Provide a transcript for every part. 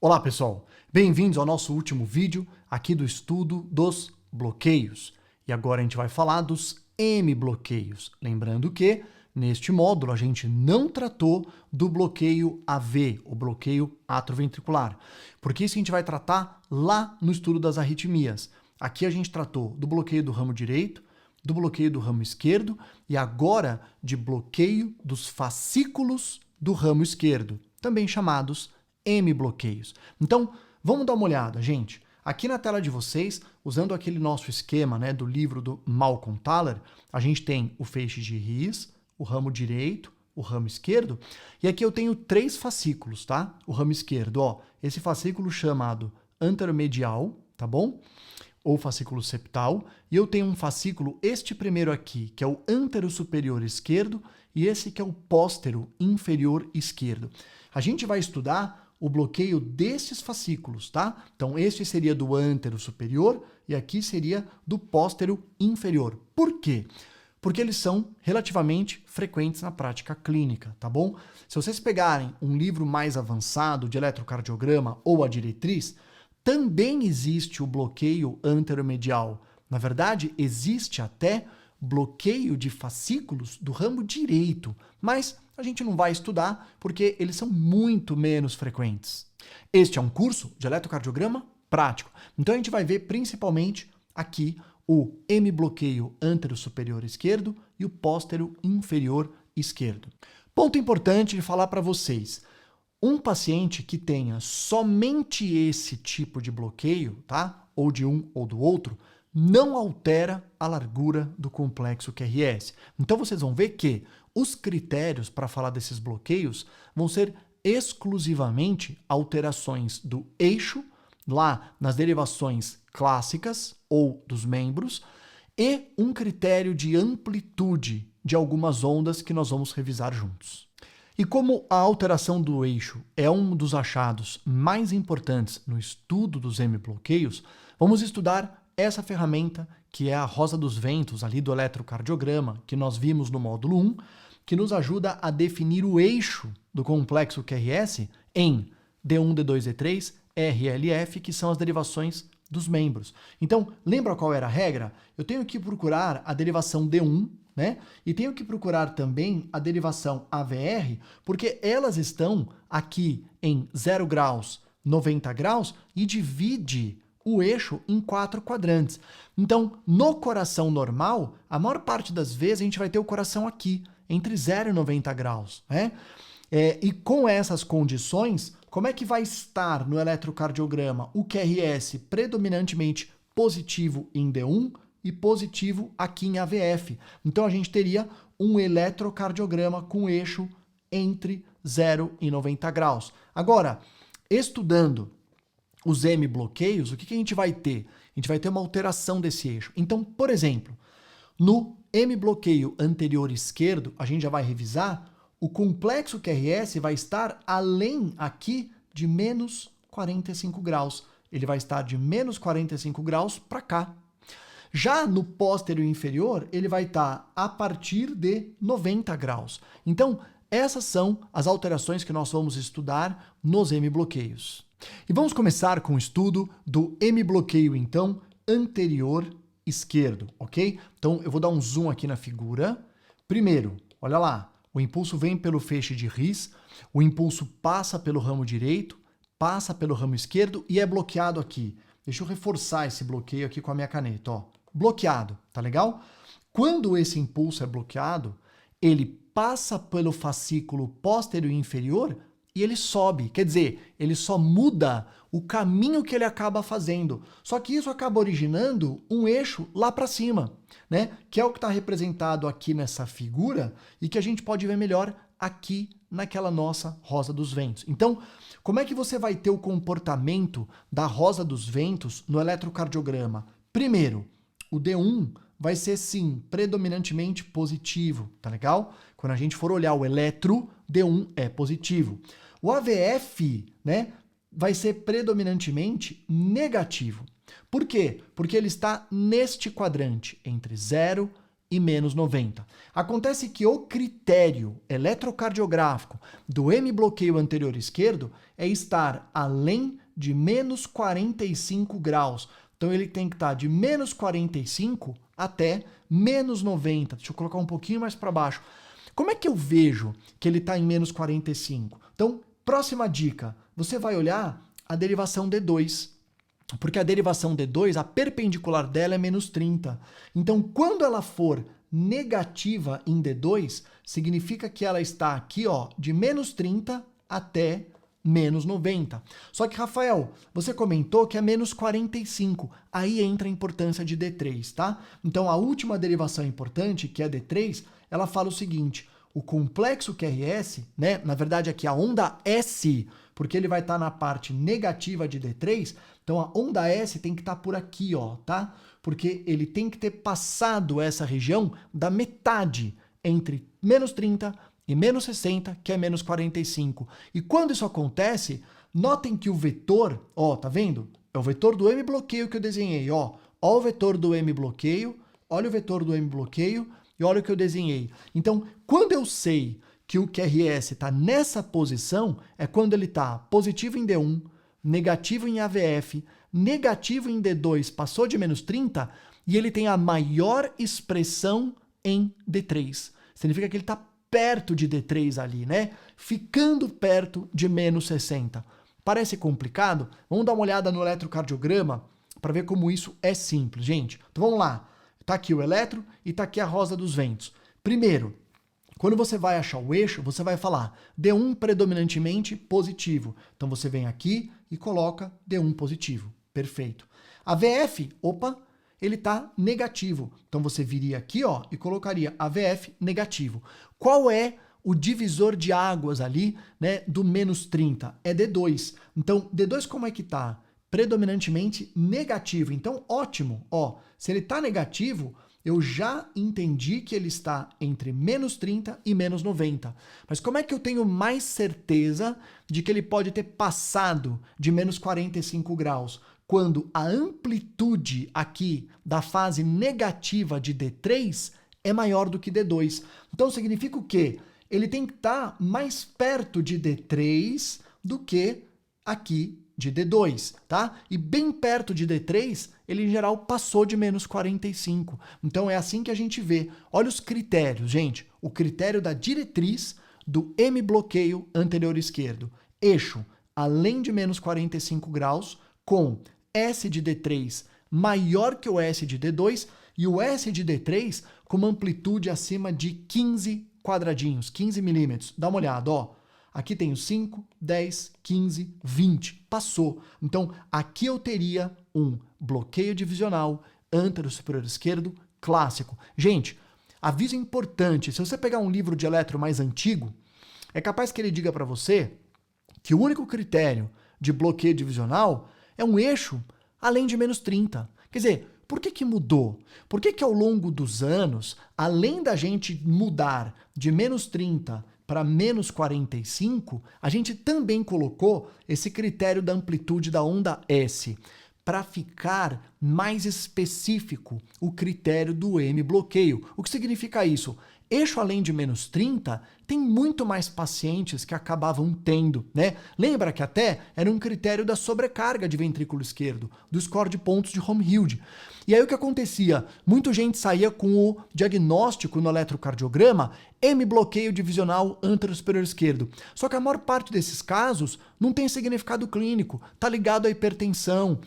Olá pessoal, bem-vindos ao nosso último vídeo aqui do estudo dos bloqueios. E agora a gente vai falar dos M-bloqueios. Lembrando que neste módulo a gente não tratou do bloqueio AV, o bloqueio atroventricular, porque isso a gente vai tratar lá no estudo das arritmias. Aqui a gente tratou do bloqueio do ramo direito, do bloqueio do ramo esquerdo e agora de bloqueio dos fascículos do ramo esquerdo, também chamados M-bloqueios. Então, vamos dar uma olhada, gente. Aqui na tela de vocês, usando aquele nosso esquema, né, do livro do Malcolm Thaler, a gente tem o feixe de His, o ramo direito, o ramo esquerdo, e aqui eu tenho três fascículos, tá? O ramo esquerdo, ó, esse fascículo chamado anteromedial, tá bom? Ou fascículo septal, e eu tenho um fascículo, este primeiro aqui, que é o antero-superior esquerdo, e esse que é o póstero inferior esquerdo. A gente vai estudar o bloqueio desses fascículos, tá? Então, este seria do antero superior e aqui seria do póstero inferior. Por quê? Porque eles são relativamente frequentes na prática clínica, tá bom? Se vocês pegarem um livro mais avançado de eletrocardiograma ou a diretriz, também existe o bloqueio anteromedial. Na verdade, existe até bloqueio de fascículos do ramo direito, mas a gente não vai estudar porque eles são muito menos frequentes. Este é um curso de eletrocardiograma prático, então a gente vai ver principalmente aqui o M-bloqueio antero-superior esquerdo e o póstero inferior esquerdo. Ponto importante de falar para vocês, um paciente que tenha somente esse tipo de bloqueio, tá? Ou de um ou do outro, não altera a largura do complexo QRS. Então vocês vão ver que os critérios para falar desses bloqueios vão ser exclusivamente alterações do eixo, lá nas derivações clássicas ou dos membros, e um critério de amplitude de algumas ondas que nós vamos revisar juntos. E como a alteração do eixo é um dos achados mais importantes no estudo dos M-bloqueios, vamos estudar essa ferramenta que é a rosa dos ventos ali do eletrocardiograma, que nós vimos no módulo 1, que nos ajuda a definir o eixo do complexo QRS em D1, D2, D3, RLF, que são as derivações dos membros. Então, lembra qual era a regra? Eu tenho que procurar a derivação D1, né? E tenho que procurar também a derivação AVR, porque elas estão aqui em 0 graus, 90 graus e divide o eixo em 4 quadrantes. Então, no coração normal, a maior parte das vezes a gente vai ter o coração aqui, entre 0 e 90 graus, né? E com essas condições, como é que vai estar no eletrocardiograma o QRS predominantemente positivo em D1 e positivo aqui em AVF? Então a gente teria um eletrocardiograma com eixo entre 0 e 90 graus. Agora, estudando os M-bloqueios, o que a gente vai ter? A gente vai ter uma alteração desse eixo. Então, por exemplo, no M-bloqueio anterior esquerdo, a gente já vai revisar, o complexo QRS vai estar além aqui de menos 45 graus. Ele vai estar de menos 45 graus para cá. Já no póstero inferior, ele vai estar a partir de 90 graus. Então, essas são as alterações que nós vamos estudar nos M-bloqueios. E vamos começar com o estudo do M-bloqueio, então, anterior esquerdo, ok? Então, eu vou dar um zoom aqui na figura. Primeiro, olha lá, o impulso vem pelo feixe de His, o impulso passa pelo ramo direito, passa pelo ramo esquerdo e é bloqueado aqui. Deixa eu reforçar esse bloqueio aqui com a minha caneta, ó. Bloqueado, tá legal? Quando esse impulso é bloqueado, ele passa pelo fascículo póstero inferior e ele sobe, quer dizer, ele só muda o caminho que ele acaba fazendo. Só que isso acaba originando um eixo lá para cima, né? Que é o que está representado aqui nessa figura e que a gente pode ver melhor aqui naquela nossa rosa dos ventos. Então, como é que você vai ter o comportamento da rosa dos ventos no eletrocardiograma? Primeiro, o D1 vai ser, sim, predominantemente positivo, tá legal? Quando a gente for olhar o eletro, D1 é positivo. O AVF, né, vai ser predominantemente negativo. Por quê? Porque ele está neste quadrante, entre 0 e menos 90. Acontece que o critério eletrocardiográfico do hemibloqueio anterior esquerdo é estar além de menos 45 graus. Então ele tem que estar de menos 45 até menos 90. Deixa eu colocar um pouquinho mais para baixo. Como é que eu vejo que ele está em menos 45? Então, próxima dica, você vai olhar a derivação D2. Porque a derivação D2, a perpendicular dela é menos 30. Então, quando ela for negativa em D2, significa que ela está aqui, ó, de menos 30 até menos 90. Só que, Rafael, você comentou que é menos 45. Aí entra a importância de D3, tá? Então, a última derivação importante, que é D3, ela fala o seguinte: o complexo QRS, né? Na verdade, aqui a onda S, porque ele vai estar na parte negativa de D3, então a onda S tem que estar por aqui, ó, tá? Porque ele tem que ter passado essa região da metade entre menos 30 e menos 60, que é menos 45. E quando isso acontece, notem que o vetor, ó, tá vendo? É o vetor do hemibloqueio que eu desenhei, ó. Ó o vetor do hemibloqueio, olha o vetor do hemibloqueio e olha o que eu desenhei. Então, quando eu sei que o QRS está nessa posição, é quando ele está positivo em D1, negativo em AVF, negativo em D2, passou de menos 30, e ele tem a maior expressão em D3. Significa que ele está perto de D3 ali, né? Ficando perto de menos 60. Parece complicado? Vamos dar uma olhada no eletrocardiograma para ver como isso é simples, gente. Então vamos lá. Está aqui o eletro e está aqui a rosa dos ventos. Primeiro, quando você vai achar o eixo, você vai falar D1 predominantemente positivo. Então você vem aqui e coloca D1 positivo. Perfeito. A VF, opa, ele está negativo. Então você viria aqui, ó, e colocaria AVF negativo. Qual é o divisor de águas ali, né, do menos 30? É D2. Então, D2 como é que tá? Predominantemente negativo. Então, ótimo. Ó, se ele está negativo, eu já entendi que ele está entre menos 30 e menos 90. Mas como é que eu tenho mais certeza de que ele pode ter passado de menos 45 graus? Quando a amplitude aqui da fase negativa de D3 é maior do que D2. Então significa o quê? Ele tem que estar mais perto de D3 do que aqui de D2, tá? E bem perto de D3, ele em geral passou de menos 45. Então é assim que a gente vê. Olha os critérios, gente. O critério da diretriz do hemibloqueio anterior esquerdo. Eixo além de menos 45 graus, com S de D3 maior que o S de D2 e o S de D3 com uma amplitude acima de 15 quadradinhos, 15 milímetros. Dá uma olhada, ó. Aqui tenho 5, 10, 15, 20. Passou. Então, aqui eu teria um bloqueio divisional antero-superior esquerdo clássico. Gente, aviso importante. Se você pegar um livro de eletro mais antigo, é capaz que ele diga para você que o único critério de bloqueio divisional é um eixo além de menos 30. Quer dizer, por que que mudou? Por que que ao longo dos anos, além da gente mudar de menos 30 para menos 45, a gente também colocou esse critério da amplitude da onda S, para ficar mais específico o critério do hemibloqueio. O que significa isso? Eixo além de menos 30, tem muito mais pacientes que acabavam tendo, né? Lembra que até era um critério da sobrecarga de ventrículo esquerdo, do score de pontos de Home-Hilde. E aí o que acontecia? Muita gente saía com o diagnóstico no eletrocardiograma hemibloqueio divisional antero-superior esquerdo. Só que a maior parte desses casos não tem significado clínico, tá ligado à hipertensão.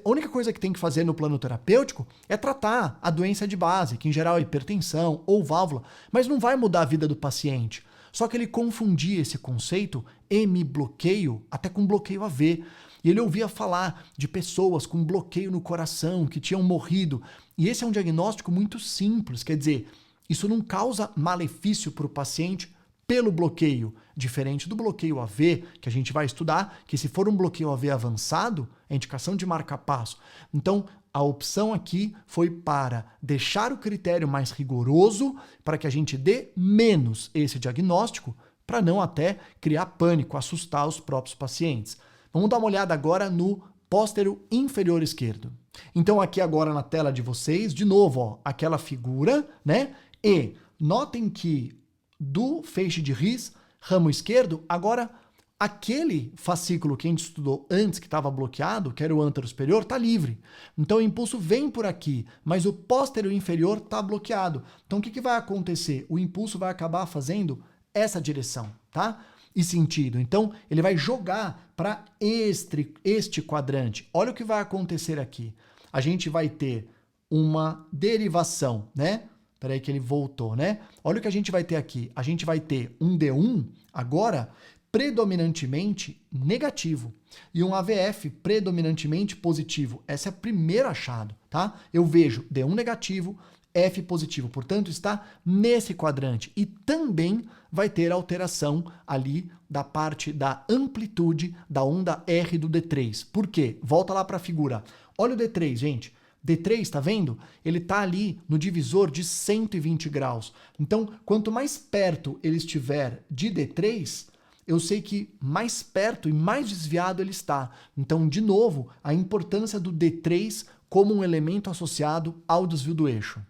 A única coisa que tem que fazer no plano terapêutico é tratar a doença de base, que em geral é hipertensão ou válvula, mas não vai mudar a vida do paciente. Só que ele confundia esse conceito hemibloqueio até com bloqueio AV. E ele ouvia falar de pessoas com bloqueio no coração, que tinham morrido. E esse é um diagnóstico muito simples, quer dizer, isso não causa malefício para o paciente pelo bloqueio, diferente do bloqueio AV, que a gente vai estudar, que se for um bloqueio AV avançado, é indicação de marca-passo. Então, a opção aqui foi para deixar o critério mais rigoroso, para que a gente dê menos esse diagnóstico, para não até criar pânico, assustar os próprios pacientes. Vamos dar uma olhada agora no póstero inferior esquerdo. Então aqui agora na tela de vocês, de novo, ó, aquela figura, né? E notem que do feixe de His, ramo esquerdo, agora aquele fascículo que a gente estudou antes, que estava bloqueado, que era o ântero superior, está livre. Então o impulso vem por aqui, mas o póstero inferior está bloqueado. Então o que vai acontecer? O impulso vai acabar fazendo essa direção, tá? E sentido. Então ele vai jogar para este quadrante. Olha o que vai acontecer aqui. A gente vai ter uma derivação, né? Peraí que ele voltou, né? Olha o que a gente vai ter aqui. A gente vai ter um D1 agora predominantemente negativo e um AVF predominantemente positivo. Esse é o primeiro achado, tá? Eu vejo D1 negativo, F positivo, portanto está nesse quadrante e também vai ter alteração ali da parte da amplitude da onda R do D3. Por quê? Volta lá para a figura. Olha o D3, gente. D3, tá vendo? Ele tá ali no divisor de 120 graus. Então, quanto mais perto ele estiver de D3, eu sei que mais perto e mais desviado ele está. Então, de novo, a importância do D3 como um elemento associado ao desvio do eixo.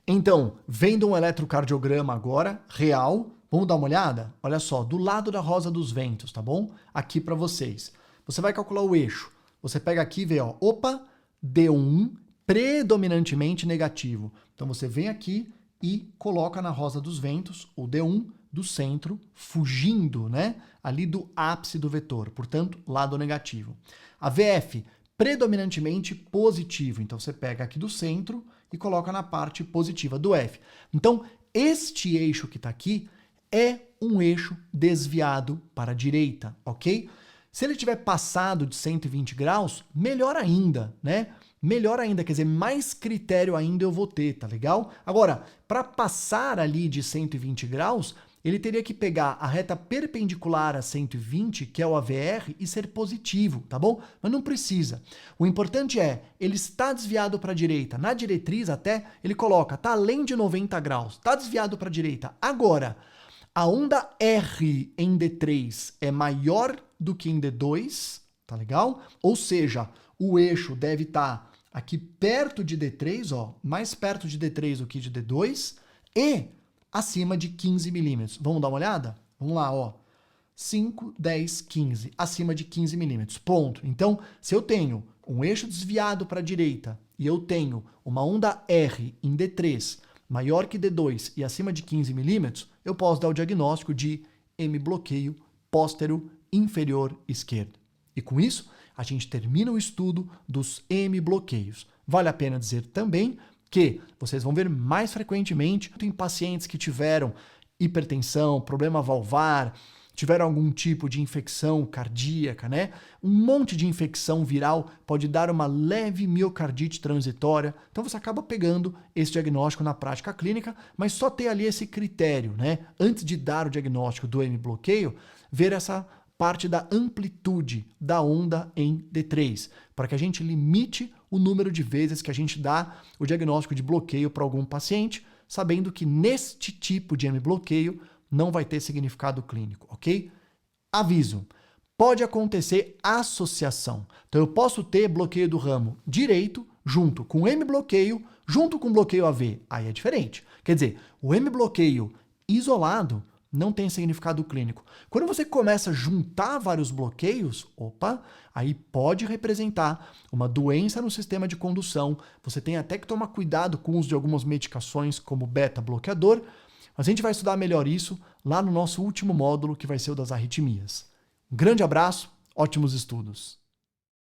Então, vendo um eletrocardiograma agora, real, vamos dar uma olhada? Olha só, do lado da rosa dos ventos, tá bom? Aqui para vocês. Você vai calcular o eixo. Você pega aqui e vê, ó, opa, D1 predominantemente negativo. Então, você vem aqui e coloca na rosa dos ventos o D1 do centro, fugindo, né, ali do ápice do vetor, portanto, lado negativo. A VF, predominantemente positivo, então você pega aqui do centro e coloca na parte positiva do F. Então, este eixo que está aqui é um eixo desviado para a direita, ok? Se ele tiver passado de 120 graus, melhor ainda, né? Melhor ainda, quer dizer, mais critério ainda eu vou ter, tá legal? Agora, para passar ali de 120 graus, ele teria que pegar a reta perpendicular a 120, que é o AVR, e ser positivo, tá bom? Mas não precisa. O importante é, ele está desviado para a direita. Na diretriz até, ele coloca, tá além de 90 graus, tá desviado para a direita. Agora, a onda R em D3 é maior do que em D2, tá legal? Ou seja, o eixo deve estar aqui perto de D3, ó, mais perto de D3 do que de D2, e acima de 15 milímetros. Vamos dar uma olhada? Vamos lá, ó. 5, 10, 15. Acima de 15 milímetros. Ponto. Então, se eu tenho um eixo desviado para a direita e eu tenho uma onda R em D3 maior que D2 e acima de 15 milímetros, eu posso dar o diagnóstico de M-bloqueio póstero inferior esquerdo. E com isso, a gente termina o estudo dos M-bloqueios. Vale a pena dizer também que vocês vão ver mais frequentemente em pacientes que tiveram hipertensão, problema valvar, tiveram algum tipo de infecção cardíaca, né? Um monte de infecção viral pode dar uma leve miocardite transitória. Então você acaba pegando esse diagnóstico na prática clínica, mas só ter ali esse critério, né? Antes de dar o diagnóstico do M-bloqueio, ver essa parte da amplitude da onda em D3, para que a gente limite o número de vezes que a gente dá o diagnóstico de bloqueio para algum paciente, sabendo que neste tipo de M-bloqueio não vai ter significado clínico, ok? Aviso, pode acontecer associação. Então eu posso ter bloqueio do ramo direito junto com M-bloqueio, junto com bloqueio AV. Aí é diferente. Quer dizer, o M-bloqueio isolado não tem significado clínico. Quando você começa a juntar vários bloqueios, opa, aí pode representar uma doença no sistema de condução. Você tem até que tomar cuidado com o uso de algumas medicações como beta-bloqueador, mas a gente vai estudar melhor isso lá no nosso último módulo, que vai ser o das arritmias. Um grande abraço, ótimos estudos!